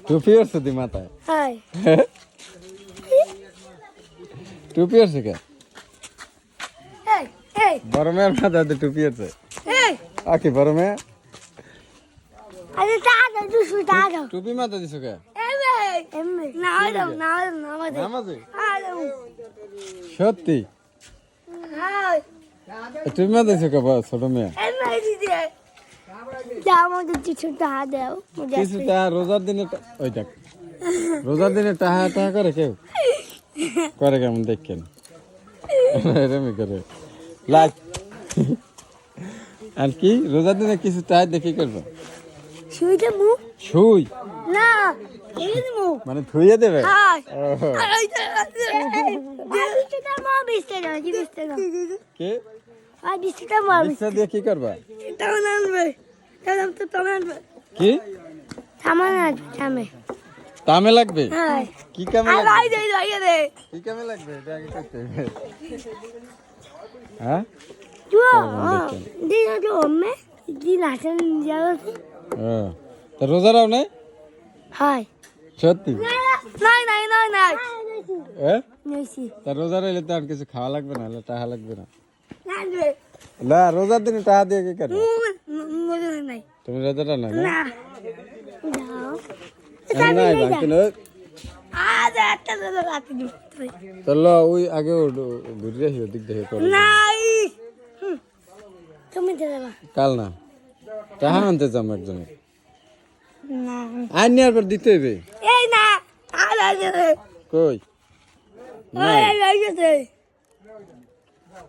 টুপি আছে দি মাথায় হাই টুপি আছে কে এই এই বড় মেয়ের মাথায় তো টুপি আছে এই আকি বড় মেয়ে আরে টাকা দুশো টাকা টুপি মাথায় দিছো কে এমনি না দাও না নামাজে নামাজে আরে সত্যি হাই টুপি মাথায় দিছো কে ছোট মেয়ে এমনি দিদি যা আমাদের কিছু টাকা দাও কিছু তা রোজার দিনে ওই দেখ রোজার দিনে টাহা টাহা করে কেউ করে কেমন দেখেন এরমই করে লাগ আর কি রোজার দিনে কিছু টাহা দেখি করবো শুইতে মুখ শুই না এই মুখ মানে ধুইয়ে দেবে হাই ওহো। বিস্তার মা বিস্তার কে আর বিস্তার মা রিক্সা দিয়ে কি করবা তাও নামবে তাও তো নামবে কি সামান আসবে সামনে তামে লাগবে হাই কি কামে আর লাগবে ভাই দে ভাই দে কি কামে লাগবে এটা আগে করতে হবে হ্যাঁ তুই দেখেন। দিন তো অম্মে দিন আসেন যাও হ্যাঁ তা রোজারাও নেই হাই সত্যি নাই নাই নাই নাই হ্যাঁ নইছি তা রোজা রইলে তো আর কিছু খাওয়া লাগবে না হলে টাকা লাগবে না নাইবে না রোজার দিনে টাকা দিয়ে কি করবে মজা নাই তুমি রোজাটা না না যাও নাই বাকি না আজ একটা রাতে চলো ওই আগে ঘুরে আসি ওদিক দেখে করো নাই তুমি দেবা কাল না টাকা আনতে যাম একজনের না আইন নেওয়ার পর দিতে হবে এই না আর আছে কই নাই এই আছে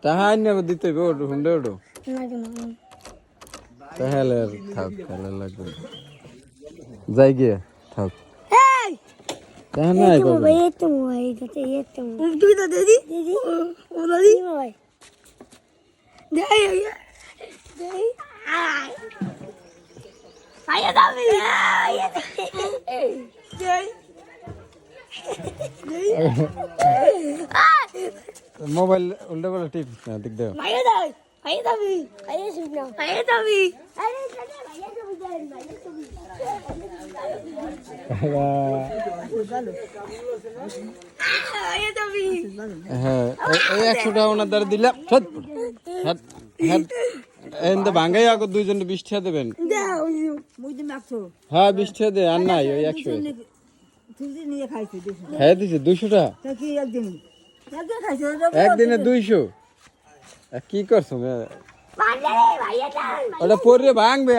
টাকা আইন নেওয়ার পর দিতে হবে ওঠো হুন্ডে ওঠো না না তাহলে আর থাক তাহলে লাগবে না। যাই গিয়ে থাক এই তাহলে নাই পাবে তো মোবাইল তো তুই তো দিদি দিদি ও দিদি মোবাইল দেই দেই আয় আয় দাবি আয় দেই মোবাইল উল্টা পাল্টা টিপ না দিক দেও ভাইয়া দাবি ভাইয়া দাবি ভাইয়া শুনো ভাইয়া দাবি আরে ভাইয়া দাবি ভাইয়া দাবি হ্যাঁ এই 100 টাকা ওনার দ্বারা দিলাম সত এন্ড ভাঙ্গাই আগে দুইজন 20 টাকা দেবেন দাও হ্যাঁ 20 টাকা দে আর নাই ওই 100 হ্যাঁ দিছে 200 টাকা একদিনে 200 কি করছো ভাইয়া দাবি ওটা পরে ভাঙবে